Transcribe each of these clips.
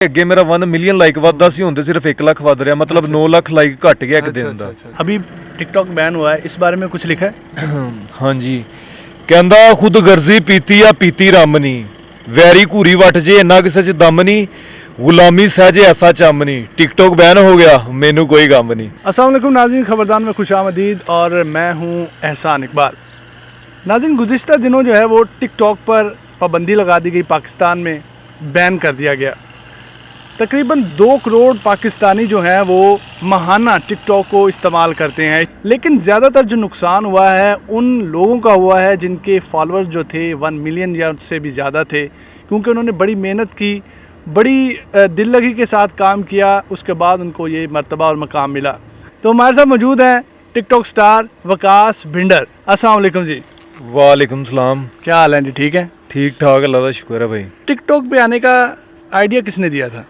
ਅੱਗੇ ਮੇਰਾ 1 million like ਵੱਧਦਾ ਸੀ, ਹੁਣ ਤੇ सिर्फ 1 ਲੱਖ ਵੱਧ ਰਿਹਾ, मतलब 9 ਲੱਖ ਲਾਈਕ घट गया एक दिन ਦਾ। अभी टिकटॉक बैन हुआ है, इस बारे में कुछ लिखा है? ਹਾਂਜੀ ਕਹਿੰਦਾ ਖੁਦ ਗਰਜ਼ੀ ਪੀਤੀ ਆ ਪੀਤੀ ਰੰਮ ਨਹੀਂ, ਵੈਰੀ ਘੂਰੀ ਵੱਟ ਜੇ ਇੰਨਾ ਕਿਸੇ 'ਚ ਦਮ ਨਹੀਂ, गुलामी सहजे ऐसा चम नहीं, टिकटॉक बैन हो गया मैनू कोई गम नहीं। अस्सलाम वालेकुम नाज़रीन, ख़बरदार में खुशामदीद और मैं हूँ एहसान इकबाल। नाज़रीन, गुज़िश्ता दिनों जो है वो टिकटॉक पर पाबंदी लगा दी गई, पाकिस्तान में बैन कर दिया गया। तकरीबन 2 करोड़ पाकिस्तानी जो हैं वो माहाना टिकटॉक को इस्तेमाल करते हैं, लेकिन ज़्यादातर जो नुकसान हुआ है उन लोगों का हुआ है जिनके फॉलोअर्स जो थे 1 मिलियन या उससे भी ज़्यादा थे, क्योंकि उन्होंने बड़ी मेहनत की, बड़ी दिल लगी के साथ काम किया, उसके बाद उनको ये मर्तबा और मकाम मिला। तो हमारे साथ मौजूद हैं टिकटॉक स्टार वकास भिंडर। अस्सलाम वालेकुम जी। वालेकुम सलाम। क्या हाल है जी? ठीक है, ठीक ठाक, अल्लाह का शुक्र है भाई। टिकटॉक पे आने का आइडिया किसने दिया था?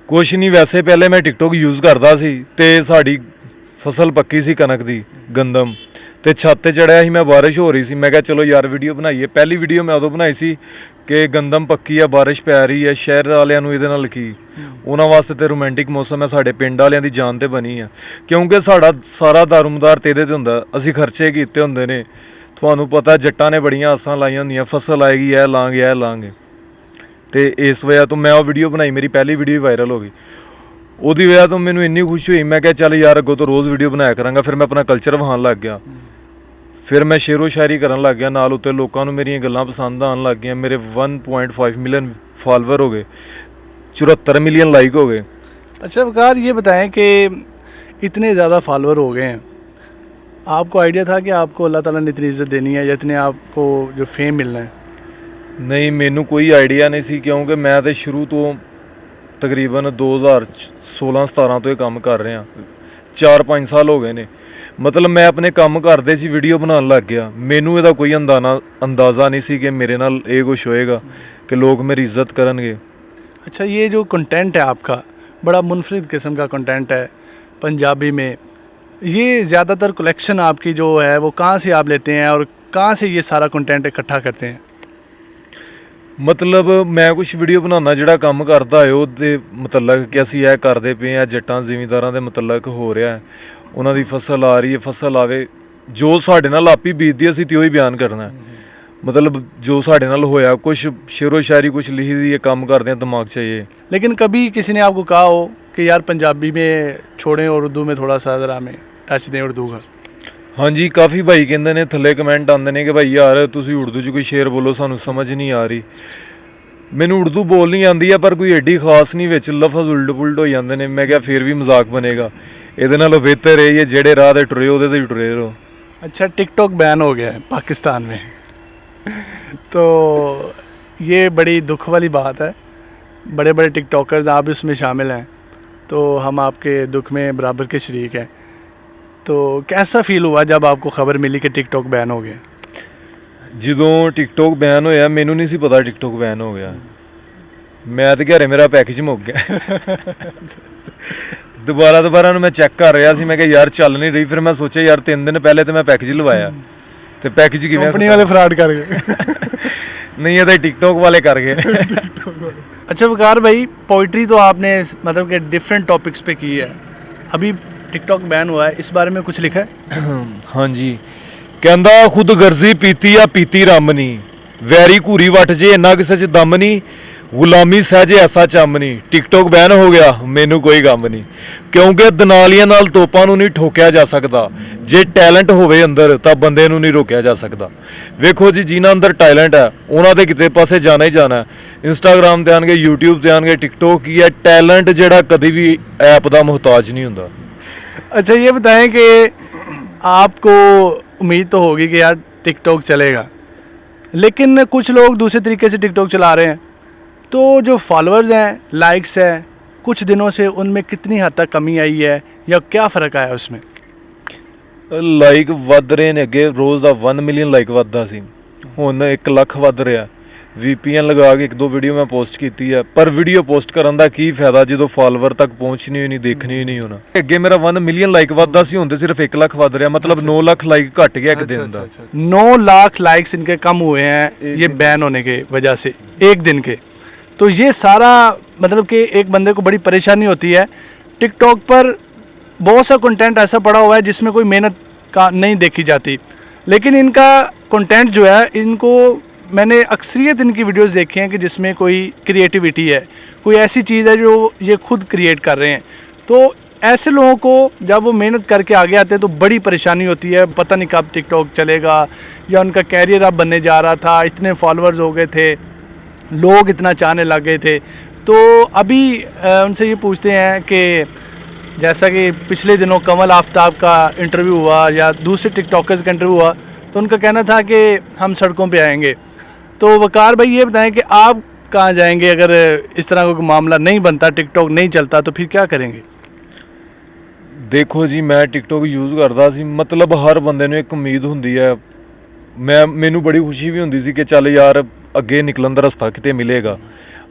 ਕੁਛ ਨਹੀਂ, ਵੈਸੇ ਪਹਿਲੇ ਮੈਂ ਟਿਕਟੋਕ ਯੂਜ਼ ਕਰਦਾ ਸੀ ਤੇ ਸਾਡੀ ਫਸਲ ਪੱਕੀ ਸੀ ਕਣਕ ਦੀ, ਗੰਦਮ, ਤੇ ਛੱਤ ਤੇ ਚੜਿਆ ਸੀ ਮੈਂ, ਬਾਰਿਸ਼ ਹੋ ਰਹੀ ਸੀ, ਮੈਂ ਕਿਹਾ ਚਲੋ ਯਾਰ ਵੀਡੀਓ ਬਣਾਈਏ। ਪਹਿਲੀ ਵੀਡੀਓ ਮੈਂ ਉਦੋਂ ਬਣਾਈ ਸੀ ਕਿ ਗੰਦਮ ਪੱਕੀ ਆ, ਬਾਰਿਸ਼ ਪੈ ਰਹੀ ਹੈ, ਸ਼ਹਿਰ ਵਾਲਿਆਂ ਨੂੰ ਇਹਦੇ ਨਾਲ ਕੀ, ਉਹਨਾਂ ਵਾਸਤੇ ਤੇ ਰੋਮਾਂਟਿਕ ਮੌਸਮ ਹੈ, ਸਾਡੇ ਪਿੰਡ ਵਾਲਿਆਂ ਦੀ ਜਾਨ ਤੇ ਬਣੀ ਆ, ਕਿਉਂਕਿ ਸਾਡਾ ਸਾਰਾ ਦਾਰੋਮਦਾਰ ਤੇ ਇਹਦੇ ਤੇ ਹੁੰਦਾ, ਅਸੀਂ ਖਰਚੇ ਕੀਤੇ ਹੁੰਦੇ ਨੇ। ਤੁਹਾਨੂੰ ਪਤਾ ਜੱਟਾਂ ਨੇ ਬੜੀਆਂ ਆਸਾਂ ਲਾਈਆਂ ਹੁੰਦੀਆਂ, ਫਸਲ ਆਏਗੀ ਇਹ ਲਾਂਗੇ ਇਹ ਲਾਂਗੇ, ਤੇ ਇਸ ਵਜ੍ਹਾ ਤੋਂ ਮੈਂ ਉਹ ਵੀਡੀਓ ਬਣਾਈ, ਮੇਰੀ ਪਹਿਲੀ ਵੀਡੀਓ ਵੀ ਵਾਇਰਲ ਹੋ ਗਈ। ਉਹਦੀ ਵਜ੍ਹਾ ਤੋਂ ਮੈਨੂੰ ਇੰਨੀ ਖੁਸ਼ੀ ਹੋਈ, ਮੈਂ ਕਿਹਾ ਚੱਲ ਯਾਰ ਅੱਗੋਂ ਤੋਂ ਰੋਜ਼ ਵੀਡੀਓ ਬਣਾਇਆ ਕਰਾਂਗਾ। ਫਿਰ ਮੈਂ ਆਪਣਾ ਕਲਚਰ ਵਿਖਾਉਣ ਲੱਗ ਗਿਆ, ਫਿਰ ਮੈਂ ਸ਼ੇਰੋ ਸ਼ਾਇਰੀ ਕਰਨ ਲੱਗ ਗਿਆ ਨਾਲ, ਉੱਤੇ ਲੋਕਾਂ ਨੂੰ ਮੇਰੀਆਂ ਗੱਲਾਂ ਪਸੰਦ ਆਉਣ ਲੱਗ ਗਈਆਂ। ਮੇਰੇ 1.5 ਮਿਲੀਅਨ फॉलोवर हो गए, 74 मिलियन लाइक हो गए। अच्छा वकार, ये बताएं कि इतने ज़्यादा फॉलोअर हो गए हैं, आपको आइडिया था कि आपको अल्लाह ताला ने इतनी इज़्ज़त देनी है या इतने आपको जो फेम मिलना है? नहीं, मैनू कोई आइडिया नहीं सी, क्योंकि मैं तो शुरू तो तकरीबन 2016-17 तो ये काम कर रहा, 4-5 साल हो गए ने। मतलब मैं अपने काम करते सी वीडियो बनाने लग गया, मैनू ਇਹਦਾ कोई अंदाज़ा नहीं सी कि मेरे नाल ये कुछ होएगा कि लोग मेरी इज्जत करेंगे। अच्छा, ये जो कंटेंट है आपका बड़ा मुनफरिद किस्म का कंटेंट है पंजाबी में, ये ज़्यादातर कलेक्शन आपकी जो है वो कहाँ से आप लेते हैं और कहाँ से ये सारा कंटेंट इकट्ठा करते हैं? मतलब मैं कुछ वीडियो बनाना ਜਿਹੜਾ ਕੰਮ ਕਰਦਾ ਹੈ ਉਹਦੇ ਮੁਤਲਕ ਕਿ ਅਸੀਂ ਇਹ ਕਰਦੇ ਪਏ ਆ, ਜੱਟਾਂ ਜ਼ਿਮੀਂਦਾਰਾਂ ਦੇ ਮੁਤਲਕ ਹੋ ਰਿਹਾ ਹੈ, ਉਹਨਾਂ ਦੀ ਫਸਲ ਆ ਰਹੀ ਹੈ, ਫਸਲ ਆਵੇ, ਜੋ ਸਾਡੇ ਨਾਲ ਆਪੀ ਬੀਤਦੀ ਅਸੀਂ ਤੇ ਉਹੀ ਬਿਆਨ ਕਰਨਾ ਹੈ। मतलब जो साढ़े नाल होया, कुछ शेरो शायरी कुछ लिखी दी, ये काम करते हैं दिमाग चाहिए। लेकिन कभी किसी ने आपको कहा हो कि यार पंजाबी में छोड़ें और उर्दू में थोड़ा सा ज़रा हमें टच दें उर्दू का? हाँ जी, काफ़ी भाई कहते हैं, थले कमेंट आते हैं कि भाई यार तुसी उर्दू च कोई शेर बोलो, सानू समझ नहीं आ रही। मैनू उर्दू बोलनी आती है पर कोई एडी खास नहीं, विच लफज उल्ट पुलट हो जाते हैं। मैं क्या फिर भी मजाक बनेगा, ये नालों बेहतर है ये जेड़े राह ते टुरे उहदे ते टुरे रहो। अच्छा, टिकटॉक बैन हो गया है पाकिस्तान में तो ये बड़ी दुख वाली बात है, बड़े बड़े टिकटॉकर्स आप इसमें शामिल हैं, तो हम आपके दुख में बराबर के शरीक हैं। तो कैसा फील हुआ जब आपको खबर मिली कि टिकटॉक बैन हो गया? ਜਦੋਂ ਟਿਕਟੋਕ ਬੈਨ ਹੋਇਆ ਮੈਨੂੰ ਨਹੀਂ ਸੀ ਪਤਾ ਟਿਕਟੋਕ ਬੈਨ ਹੋ ਗਿਆ, ਮੈਂ ਤੇ ਘਰੇ ਮੇਰਾ ਪੈਕੇਜ ਮੁੱਕ ਗਿਆ। ਦੁਬਾਰਾ ਨੂੰ ਮੈਂ ਚੈੱਕ ਕਰ ਰਿਹਾ ਸੀ, ਮੈਂ ਕਿਹਾ ਯਾਰ ਚੱਲ ਨਹੀਂ ਰਹੀ। ਫਿਰ ਮੈਂ ਸੋਚਿਆ ਯਾਰ 3 ਦਿਨ ਪਹਿਲੇ ਤੇ ਮੈਂ ਪੈਕੇਜ ਲਵਾਇਆ, ਤੇ ਪੈਕੇਜ ਕਿਵੇਂ कंपनी वाले फ्रॉड कर गए? नहीं, ये तो टिकटॉक वाले कर गए। अच्छा वकार भाई, पोइट्री तो आपने मतलब कि डिफरेंट टॉपिक्स पे की है, अभी टिकटॉक बैन हुआ है, इस बारे में कुछ लिखा है? हाँ जी, कहता खुद गर्जी पीती आ पीती रम नहीं, वैरी घूरी वट जे इन्ना किसे च दम नहीं, गुलामी सहजे ऐसा चम नहीं, टिकटॉक बैन हो गया मैनू कोई गम नहीं, क्योंकि दनालियां नाल तोपां नूं नहीं ठोकिया जा सकदा, जे टैलेंट होवे अंदर तां बंदे नूं नहीं रोकिया जा सकदा। वेखो जी, जिन्हां अंदर टैलेंट है उन्हां दे किते पासे जाना ही जाना है, इंस्टाग्राम ते आणगे, यूट्यूब ते आणगे, टिकटॉक की है, टैलेंट जिहड़ा कदी भी ऐप दा मुहताज नहीं हुंदा। अच्छा, ये बताएं कि आपको उम्मीद तो होगी कि यार टिकटॉक चलेगा, लेकिन कुछ लोग दूसरे तरीके से टिकटॉक चला रहे हैं, तो जो फॉलोअर्स हैं, लाइक्स हैं, कुछ दिनों से उनमें कितनी हद तक कमी आई है या क्या फ़र्क आया उसमें? ਲਾਈਕ ਵੱਧ ਰਹੇ ਨੇ, ਅੱਗੇ ਰੋਜ਼ ਦਾ 1 ਮਿਲੀਅਨ ਲਾਈਕ ਵੱਧਦਾ ਸੀ, ਹੁਣ 1 ਲੱਖ ਵੱਧ ਰਿਹਾ। VPN ਲਗਾ ਕੇ 1-2 ਵੀਡੀਓ ਮੈਂ ਪੋਸਟ ਕੀਤੀ ਹੈ, ਪਰ ਵੀਡੀਓ ਪੋਸਟ ਕਰਨ ਦਾ ਕੀ ਫਾਇਦਾ ਜਦੋਂ ਫਾਲੋਅਰ ਤੱਕ ਪਹੁੰਚਣੀ ਹੋਈ ਨਹੀਂ, ਦੇਖਣੀ ਹੀ ਨਹੀਂ ਹੋਣਾ। ਅੱਗੇ ਮੇਰਾ 1 ਮਿਲੀਅਨ ਲਾਈਕ ਵੱਧਦਾ ਸੀ, ਹੁਣ ਤੇ सिर्फ 1 ਲੱਖ ਵੱਧ ਰਿਹਾ, मतलब 9 ਲੱਖ ਲਾਈਕ ਘਟ ਗਿਆ ਇੱਕ ਦਿਨ ਦਾ। 9 लाख लाइक्स इनके कम हुए हैं ये बैन होने के वजह से, एक दिन के। तो ये सारा मतलब कि एक बंदे को बड़ी परेशानी होती है। टिकटॉक पर बहुत सा कंटेंट ऐसा पड़ा हुआ है जिसमें कोई मेहनत का नहीं देखी जाती, लेकिन इनका कंटेंट जो है, इनको मैंने अक्सरियत इनकी वीडियोस देखी हैं कि जिसमें कोई क्रिएटिविटी है, कोई ऐसी चीज़ है जो ये खुद क्रिएट कर रहे हैं। तो ऐसे लोगों को जब वो मेहनत करके आगे आते हैं तो बड़ी परेशानी होती है, पता नहीं कब टिकटॉक चलेगा, या उनका कैरियर अब बनने जा रहा था, इतने फॉलोअर्स हो गए थे, लोग इतना चाहने लग गए थे। तो अभी उनसे ये पूछते हैं कि जैसा कि पिछले दिनों कमल आफ्ताब का इंटरव्यू हुआ या दूसरे टिकटॉकर्स का इंटरव्यू हुआ, तो उनका कहना था कि हम सड़कों पे आएंगे। तो वकार भाई ये बताएं कि आप कहाँ जाएंगे अगर इस तरह का कोई मामला नहीं बनता, टिकटॉक नहीं चलता, तो फिर क्या करेंगे? ਦੇਖੋ ਜੀ, ਮੈਂ ਟਿਕਟੋਕ ਯੂਜ਼ ਕਰਦਾ ਸੀ, ਮਤਲਬ ਹਰ ਬੰਦੇ ਨੂੰ ਇੱਕ ਉਮੀਦ ਹੁੰਦੀ ਹੈ। ਮੈਨੂੰ ਬੜੀ ਖੁਸ਼ੀ ਵੀ ਹੁੰਦੀ ਸੀ ਕਿ ਚੱਲ ਯਾਰ ਅੱਗੇ ਨਿਕਲਣ ਦਾ ਰਸਤਾ ਕਿਤੇ ਮਿਲੇਗਾ।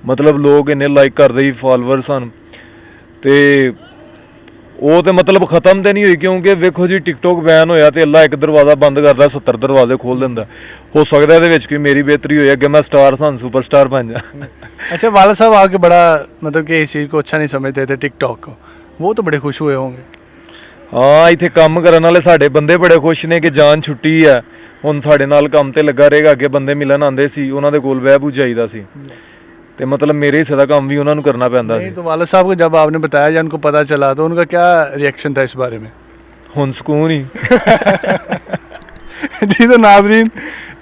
ਮਤਲਬ ਲੋਕ ਇੰਨੇ ਲਾਈਕ ਕਰਦੇ ਸੀ, ਫਾਲੋਅਰ ਸਨ, ਤੇ ਉਹ ਤੇ ਮਤਲਬ ਖਤਮ ਤੇ ਨਹੀਂ ਹੋਈ, ਕਿਉਂਕਿ ਵੇਖੋ ਜੀ ਟਿਕਟੋਕ ਬੈਨ ਹੋਇਆ ਤੇ ਅੱਲਾ ਇੱਕ ਦਰਵਾਜ਼ਾ ਬੰਦ ਕਰਦਾ 70 ਦਰਵਾਜ਼ੇ ਖੋਲ ਦਿੰਦਾ। ਹੋ ਸਕਦਾ ਇਹਦੇ ਵਿੱਚ ਕੋਈ ਮੇਰੀ ਬਿਹਤਰੀ ਹੋਈ, ਅੱਗੇ मैं स्टार सन सुपरस्टार बन जा। अच्छा, वाला साहब आके बड़ा मतलब कि इस चीज़ को अच्छा नहीं समझते थे टिकटॉक को, वो तो बड़े खुश हुए होंगे। ਹਾਂ, ਇੱਥੇ ਕੰਮ ਕਰਨ ਵਾਲੇ ਸਾਡੇ ਬੰਦੇ ਬੜੇ ਖੁਸ਼ ਨੇ ਕਿ ਜਾਨ ਛੁੱਟੀ ਹੈ, ਹੁਣ ਸਾਡੇ ਨਾਲ ਕੰਮ ਤੇ ਲੱਗਾ ਰਹੇਗਾ। ਅੱਗੇ ਬੰਦੇ ਮਿਲਣ ਆਉਂਦੇ ਸੀ, ਉਹਨਾਂ ਦੇ ਕੋਲ ਬਹਿ ਬੂ ਜਾਈਦਾ ਸੀ, ਤੇ मतलब मेरे हिस्से का काम भी उन्होंने ਨੂੰ करना पैंदा ਸੀ। तो वाला साहब को जब आपने बताया या उनको पता चला तो उनका क्या रिएक्शन था इस बारे में? ਹੁਣ ਸਕੂन ही। जी तो नाजरीन,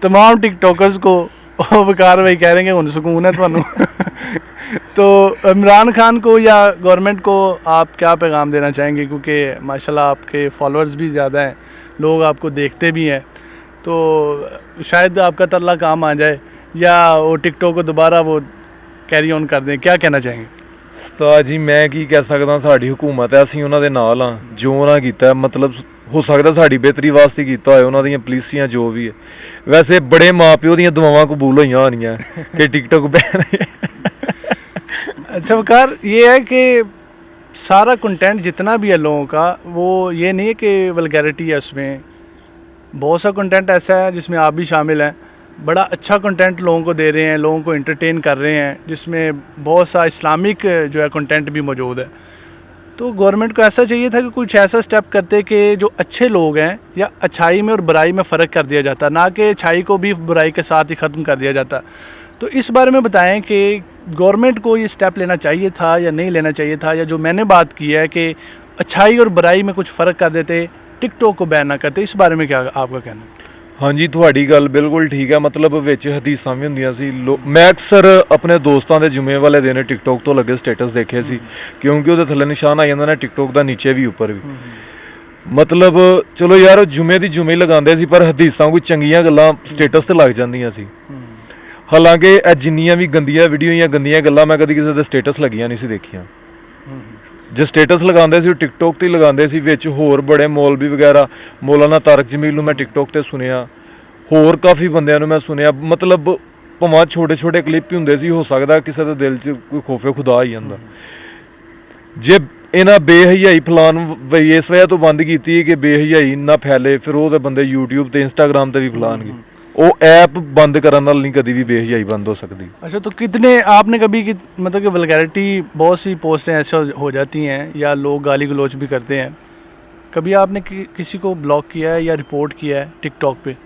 तमाम टिकटॉकर्स को वकार भाई कह रहे हैं कि उन सुकून है थानू। तो इमरान खान को या गवर्नमेंट को आप क्या पैगाम देना चाहेंगे, क्योंकि माशाल्लाह आपके फॉलोअर्स भी ज़्यादा हैं, लोग आपको देखते भी हैं, तो शायद आपका तरला काम आ जाए या वो टिकटॉक को दोबारा वो कैरी ऑन कर दें। क्या कहना चाहेंगे? ਉਸਤਾਦ ਜੀ ਮੈਂ ਕੀ ਕਹਿ ਸਕਦਾ, ਸਾਡੀ ਹਕੂਮਤ ਹੈ, ਅਸੀਂ ਉਹਨਾਂ ਦੇ ਨਾਲ ਹਾਂ। ਜੋ ਉਹਨਾਂ ਕੀਤਾ ਮਤਲਬ ਹੋ ਸਕਦਾ ਸਾਡੀ ਬਿਹਤਰੀ ਵਾਸਤੇ ਕੀਤਾ ਹੋਇਆ, ਉਹਨਾਂ ਦੀਆਂ ਪੋਲਿਸੀਆਂ ਜੋ ਵੀ ਹੈ। ਵੈਸੇ ਬੜੇ ਮਾਪਿਓ ਦੀਆਂ ਦੁਆਵਾਂ ਕਬੂਲ ਹੋਈਆਂ ਹੋਣੀਆਂ ਕਿ ਟਿਕਟੌਕ ਬੈਨ। अच्छा वकार, ये है कि सारा कंटेंट जितना भी है लोगों का, वो ये नहीं है कि वल्गैरिटी है उसमें। बहुत सा कंटेंट ऐसा है जिसमें आप भी शामिल हैं, बड़ा अच्छा कंटेंट लोगों को दे रहे हैं, लोगों को एंटरटेन कर रहे हैं, जिसमें बहुत सा इस्लामिक जो है कंटेंट भी मौजूद है। तो गवर्नमेंट को ऐसा चाहिए था कि कुछ ऐसा स्टेप करते कि जो अच्छे लोग हैं या अच्छाई में और बुराई में फ़र्क कर दिया जाता, ना कि अच्छाई को भी बुराई के साथ ही ख़त्म कर दिया जाता। तो इस बारे में बताएं कि गवर्नमेंट को ये स्टेप लेना चाहिए था या नहीं लेना चाहिए था, या जो मैंने बात की है कि अच्छाई और बुराई में कुछ फ़र्क कर देते, टिकटॉक को बैन ना करते, इस बारे में क्या आपका कहना है? ਹਾਂਜੀ, ਤੁਹਾਡੀ ਗੱਲ ਬਿਲਕੁਲ ਠੀਕ ਹੈ। ਮਤਲਬ ਵਿੱਚ ਹਦੀਸਾਂ ਵੀ ਹੁੰਦੀਆਂ ਸੀ। ਮੈਂ ਅਕਸਰ ਆਪਣੇ ਦੋਸਤਾਂ ਦੇ ਜੁਮੇ ਵਾਲੇ ਦਿਨ ਟਿਕਟੌਕ ਤੋਂ ਲੱਗੇ ਸਟੇਟਸ ਦੇਖੇ ਸੀ, ਕਿਉਂਕਿ ਉਹਦੇ ਥੱਲੇ ਨਿਸ਼ਾਨ ਆ ਜਾਂਦਾ ਨਾ ਟਿਕਟੌਕ ਦਾ, ਨੀਚੇ ਵੀ ਉੱਪਰ ਵੀ। ਮਤਲਬ ਚਲੋ ਯਾਰ ਜੁਮੇ ਦੀ ਜੁਮੇ ਲਗਾਉਂਦੇ ਸੀ, ਪਰ ਹਦੀਸਾਂ ਕੋਈ ਚੰਗੀਆਂ ਗੱਲਾਂ ਸਟੇਟਸ ਤੇ ਲੱਗ ਜਾਂਦੀਆਂ ਸੀ। ਹਾਲਾਂਕਿ ਇਹ ਜਿੰਨੀਆਂ ਵੀ ਗੰਦੀਆਂ ਵੀਡੀਓ ਜਾਂ ਗੰਦੀਆਂ ਗੱਲਾਂ ਮੈਂ ਕਦੀ ਕਿਸੇ ਦੇ ਸਟੇਟਸ ਲੱਗੀਆਂ ਨਹੀਂ ਸੀ ਦੇਖੀਆਂ। ਜੇ ਸਟੇਟਸ ਲਗਾਉਂਦੇ ਸੀ ਉਹ ਟਿਕਟੌਕ ਤੇ ਲਗਾਉਂਦੇ ਸੀ। ਵਿੱਚ ਹੋਰ ਬੜੇ ਮੌਲਵੀ ਵਗੈਰਾ, ਮੌਲਾਨਾ ਤਾਰਕ ਜਮੀਲ ਨੂੰ ਮੈਂ ਟਿਕਟੌਕ ਤੇ ਸੁਣਿਆ, ਹੋਰ ਕਾਫੀ ਬੰਦਿਆਂ ਨੂੰ ਮੈਂ ਸੁਣਿਆ। ਮਤਲਬ ਭਾਵੇਂ ਛੋਟੇ ਛੋਟੇ ਕਲਿੱਪ ਹੀ ਹੁੰਦੇ ਸੀ, ਹੋ ਸਕਦਾ ਕਿਸੇ ਦੇ ਦਿਲ 'ਚ ਕੋਈ ਖੋਫੇ ਖੁਦਾ ਹੀ ਜਾਂਦਾ। ਜੇ ਇਹਨਾਂ ਬੇਹਯਾਈ ਫਲਾਨ ਵਈ ਇਸ ਵਜ੍ਹਾ ਤੋਂ ਬੰਦ ਕੀਤੀ ਕਿ ਬੇਹਯਾਈ ਨਾ ਫੈਲੇ, ਫਿਰ ਉਹਦੇ ਬੰਦੇ YouTube ਤੇ Instagram ਤੇ ਵੀ ਫਲਾਣਗੇ। वो ऐप बंद करने नाल नहीं कभी भी बेहयाई बंद हो सकती। अच्छा, तो कितने आपने कभी कि मतलब कि वल्गैरिटी, बहुत सी पोस्टें ऐसे हो जाती हैं या लोग गाली गलौच भी करते हैं, कभी आपने किसी को ब्लॉक किया है या रिपोर्ट किया है टिकटॉक पे?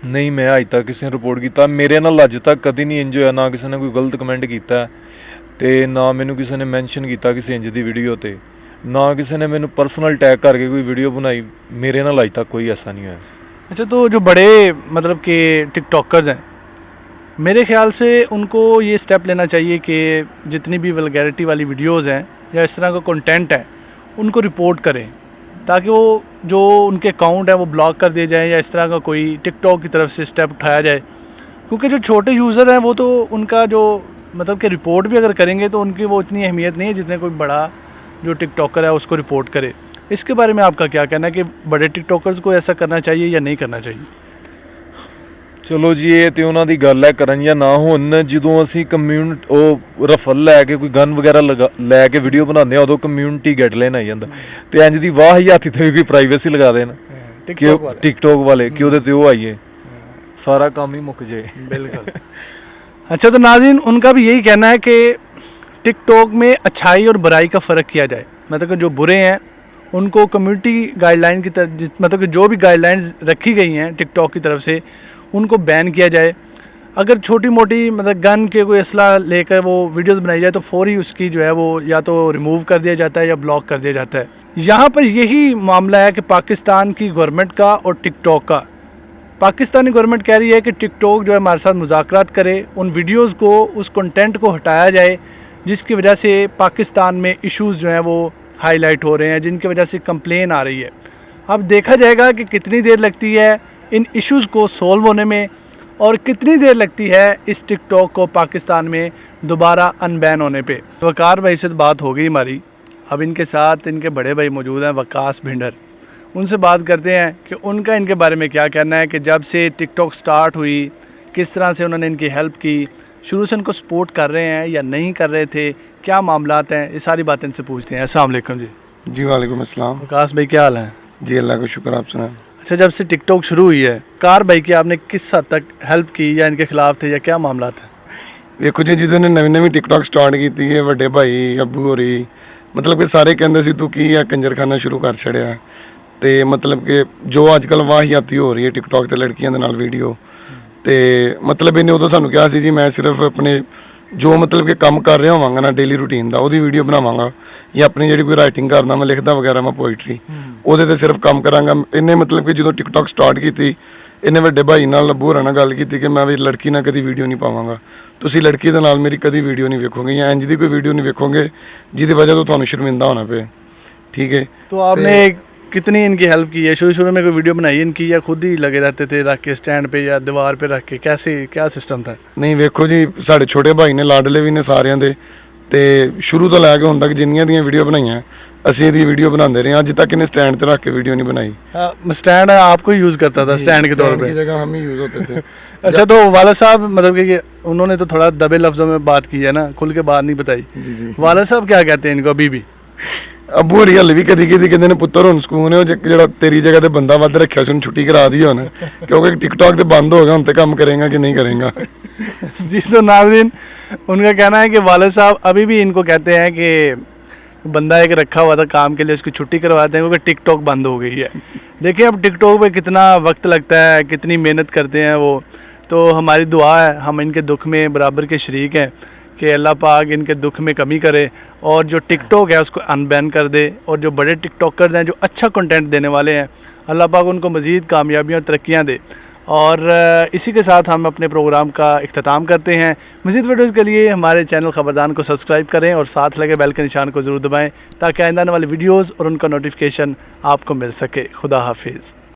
नहीं, मैं अज तक किसी ने रिपोर्ट किया, मेरे नाल अज तक कभी नहीं इंज होया, ना किसी ने कोई गलत कमेंट किया ते ना मैनू किसी ने मैंशन किया किसी इंज की वीडियो ते, ना किसी ने मैनू पर्सनल टैग करके कोई वीडियो बनाई। मेरे नाल अज तक कोई ऐसा नहीं होया। अच्छा, तो जो बड़े मतलब कि टिकटॉकर्स हैं, मेरे ख्याल से उनको ये स्टेप लेना चाहिए कि जितनी भी वल्गैरिटी वाली वीडियोस हैं या इस तरह का कंटेंट है, उनको रिपोर्ट करें, ताकि वो जो उनके अकाउंट है वो ब्लॉक कर दिए जाएँ या इस तरह का कोई टिकटॉक की तरफ से स्टेप उठाया जाए। क्योंकि जो छोटे यूज़र हैं वो तो उनका जो मतलब कि रिपोर्ट भी अगर करेंगे तो उनकी वो इतनी अहमियत नहीं है जितने कोई बड़ा जो टिकटॉकर है उसको रिपोर्ट करे। इसके बारे में आपका क्या कहना है कि बड़े टिकटॉकर्स को ऐसा करना चाहिए या नहीं करना चाहिए? ਚਲੋ ਜੀ, ਇਹ ਤੇ ਉਹਨਾਂ ਦੀ ਗੱਲ ਹੈ ਕਰਨ ਜਾਂ ਨਾ। ਹੁਣ ਜਦੋਂ ਅਸੀਂ ਉਹ ਰਫਲ ਲੈ ਕੇ ਕੋਈ ਗਨ ਵਗੈਰਾ ਲੈ ਕੇ ਵੀਡੀਓ ਬਣਾਉਂਦੇ ਆ, ਉਦੋਂ ਕਮਿਊਨਿਟੀ ਗਾਈਡਲਾਈਨ ਆਈ ਜਾਂਦਾ ਤੇ ਇੰਜ ਦੀ ਵਾਹ ਹੀ ਹੱਥੀ ਤੇ ਵੀ ਕੋਈ ਪ੍ਰਾਈਵੇਸੀ ਲਗਾ ਦੇਣ ਕਿ ਟਿਕਟੌਕ ਵਾਲੇ ਕਿ ਉਹਦੇ ਤੇ ਉਹ ਆਈਏ, ਸਾਰਾ ਕੰਮ ਹੀ ਮੁੱਕ ਜਾਏ। बिल्कुल। अच्छा, तो नाज़रीन उनका भी यही कहना है कि टिकटॉक में अच्छाई और बुराई का फ़र्क किया जाए। मतलब कि जो बुरे हैं उनको कम्युनिटी गाइडलाइन की तरफ, मतलब कि जो भी गाइडलाइंस रखी गई हैं टिकटॉक की तरफ से उनको बैन किया जाए। अगर छोटी मोटी मतलब गन के कोई असला लेकर वो वीडियोस बनाई जाए तो फौरी उसकी जो है वो या तो रिमूव कर दिया जाता है या ब्लॉक कर दिया जाता है। यहाँ पर यही मामला है कि पाकिस्तान की गवर्नमेंट का और टिकटॉक का। पाकिस्तानी गवर्नमेंट कह रही है कि टिकटॉक जो है हमारे साथ मुज़ाकरात करे, उन वीडियोज़ को, उस कंटेंट को हटाया जाए जिसकी वजह से पाकिस्तान में इश्यूज़ जो हैं वो हाईलाइट हो रहे हैं, जिनकी वजह से कंप्लेन आ रही है। अब देखा जाएगा कि कितनी देर लगती है इन इश्यूज़ को सॉल्व होने में और कितनी देर लगती है इस टिकटॉक को पाकिस्तान में दोबारा अनबैन होने पे। वकार भाई से तो बात हो गई हमारी, अब इनके साथ इनके बड़े भाई मौजूद हैं वकास भिंडर। उनसे बात करते हैं कि उनका इनके बारे में क्या कहना है कि जब से टिकटॉक स्टार्ट हुई किस तरह से उन्होंने इनकी हेल्प की, शुरू से इनको सपोर्ट कर रहे हैं या नहीं कर रहे थे, क्या मामलात हैं, ये सारी बातें इनसे पूछते हैं। अस्सलाम वालेकुम जी। जी वालेकुम अस्सलाम। वकास भाई क्या हाल है? जी अल्लाह का शुक्र, आप सुनाएं। अच्छा, जब से टिकटॉक शुरू हुई है कार भाई की आपने किस हद तक हेल्प की या इनके खिलाफ थे या क्या मामला था? ਵੇਖੋ ਜੀ ਜਦੋਂ ਨੇ ਨਵੀਂ ਟਿਕਟੌਕ ਸਟਾਰਟ ਕੀਤੀ ਹੈ ਵੱਡੇ ਭਾਈ ਅੱਬੂ ਹੋਰੀ ਮਤਲਬ ਕਿ ਸਾਰੇ ਕਹਿੰਦੇ ਸੀ ਤੂੰ ਕੀ ਆ ਕੰਜਰਖਾਨਾ ਸ਼ੁਰੂ ਕਰ ਛੜਿਆ ਤੇ ਮਤਲਬ ਕਿ ਜੋ ਅੱਜ ਕੱਲ ਵਾਹੀਆਤੀ ਹੋ ਰਹੀ ਹੈ ਟਿਕਟੌਕ ਤੇ ਲੜਕੀਆਂ ਦੇ ਨਾਲ ਵੀਡੀਓ ਤੇ ਮਤਲਬ ਇਹਨੇ ਉਦੋਂ ਸਾਨੂੰ ਕਿਹਾ ਸੀ ਜੀ ਮੈਂ ਸਿਰਫ ਆਪਣੇ ਜੋ ਮਤਲਬ ਕਿ ਕੰਮ ਕਰ ਰਿਹਾ ਹੋਵਾਂਗਾ ਨਾ ਡੇਲੀ ਰੂਟੀਨ ਦਾ ਉਹਦੀ ਵੀਡੀਓ ਬਣਾਵਾਂਗਾ ਜਾਂ ਆਪਣੀ ਜਿਹੜੀ ਕੋਈ ਰਾਈਟਿੰਗ ਕਰਦਾ ਮੈਂ ਲਿਖਦਾ ਵਗੈਰਾ ਮੈਂ ਪੋਇਟਰੀ ਉਹਦੇ ਤੇ ਸਿਰਫ ਕੰਮ ਕਰਾਂਗਾ। ਇਹਨੇ ਮਤਲਬ ਕਿ ਜਦੋਂ ਟਿਕਟੌਕ ਸਟਾਰਟ ਕੀਤੀ ਇਹਨੇ ਵੱਡੇ ਭਾਈ ਨਾਲ ਅੱਬੂ ਹੋਰਾਂ ਨਾਲ ਗੱਲ ਕੀਤੀ ਕਿ ਮੈਂ ਵੀ ਲੜਕੀ ਨਾਲ ਕਦੀ ਵੀਡੀਓ ਨਹੀਂ ਪਾਵਾਂਗਾ, ਤੁਸੀਂ ਲੜਕੀ ਦੇ ਨਾਲ ਮੇਰੀ ਕਦੀ ਵੀਡੀਓ ਨਹੀਂ ਵੇਖੋਗੇ ਜਾਂ ਇੰਜ ਦੀ ਕੋਈ ਵੀਡੀਓ नहीं ਵੇਖੋਗੇ ਜਿਹਦੀ वजह ਤੋਂ ਤੁਹਾਨੂੰ शर्मिंदा होना पे। ठीक है, तो आपने कितनी इनकी हेल्प की है? शुरू में कोई वीडियो बनाई इनकी या खुद ही लगे रहते थे रख के स्टैंड पे या दीवार पे रख के, कैसे क्या सिस्टम था? ਨਹੀਂ ਵੇਖੋ ਜੀ ਸਾਡੇ ਛੋਟੇ ਭਾਈ ਨੇ ਲਾਡਲੇ ਵੀ ਨੇ ਸਾਰਿਆਂ ਦੇ ਤੇ ਸ਼ੁਰੂ ਤੋਂ ਲੈ ਕੇ ਹੁਣ ਤੱਕ ਜਿੰਨੀਆਂ ਦੀਆਂ ਵੀਡੀਓ ਬਣਾਈਆਂ ਅਸੀਂ ਇਹਦੀ ਵੀਡੀਓ ਬਣਾਉਂਦੇ ਰਹੇ ਹਾਂ। ਅੱਜ ਤੱਕ ਇਹਨੇ स्टैंड ਤੇ ਰੱਖ ਕੇ ਵੀਡੀਓ नहीं बनाई। स्टैंड आपको यूज़ करता था स्टैंड के तौर की पे? जगह हम ही यूज होते थे। अच्छा, तो वाला साहब मतलब कि उन्होंने तो थोड़ा दबे लफ्ज़ों में बात की है ना, खुल के बात नहीं बताई। जी जी वाला साहब क्या कहते हैं इनको अभी भी? ਅੱਬੂ ਹੋਰੀ ਹਲੇ ਵੀ ਕਦੀ ਕਦੀ ਕਹਿੰਦੇ ਨੇ ਪੁੱਤਰ ਹੁਣ ਸਕੂਨ ਹੈ ਉਹ ਜਿਹੜਾ ਤੇਰੀ ਜਗ੍ਹਾ ਤੇ ਬੰਦਾ ਵੱਧ ਰੱਖਿਆ ਸੀ ਉਹਨੂੰ ਛੁੱਟੀ ਕਰਾ ਦੀ ਹੁਣ ਕਿਉਂਕਿ ਟਿਕਟੌਕ ਤੇ ਬੰਦ ਹੋ ਗਿਆ, ਹੁਣ ਤੇ ਕੰਮ ਕਰੇਗਾ कि नहीं करेगा। जी, तो नाज़रीन उनका कहना है कि वालिद साहब अभी भी इनको कहते हैं कि बंदा एक रखा हुआ था काम के लिए, उसकी छुट्टी करवाते हैं क्योंकि टिकटॉक बंद हो गई है। देखिए अब टिकटॉक पे कितना वक्त लगता है, कितनी मेहनत करते हैं वो। तो हमारी दुआ है, हम इनके दुख में बराबर के शरीक हैं कि अल्लाह पाक इनके दुख में कमी करे और जो टिकटॉक है उसको अनबैन कर दे और जो बड़े टिकटॉकर्स हैं जो अच्छा कंटेंट देने वाले हैं अल्लाह पाक उनको मज़ीद कामयाबियाँ और तरक्कियाँ दे। और इसी के साथ हम अपने प्रोग्राम का इख्तिताम करते हैं। मज़ीद वीडियोज़ के लिए हमारे चैनल ख़बरदान को सब्सक्राइब करें और साथ लगे बेल के निशान को ज़रूर दबाएं ताकि आइंदा आने वाली वीडियोज़ और उनका नोटिफिकेशन आपको मिल सके। खुदा हाफिज़।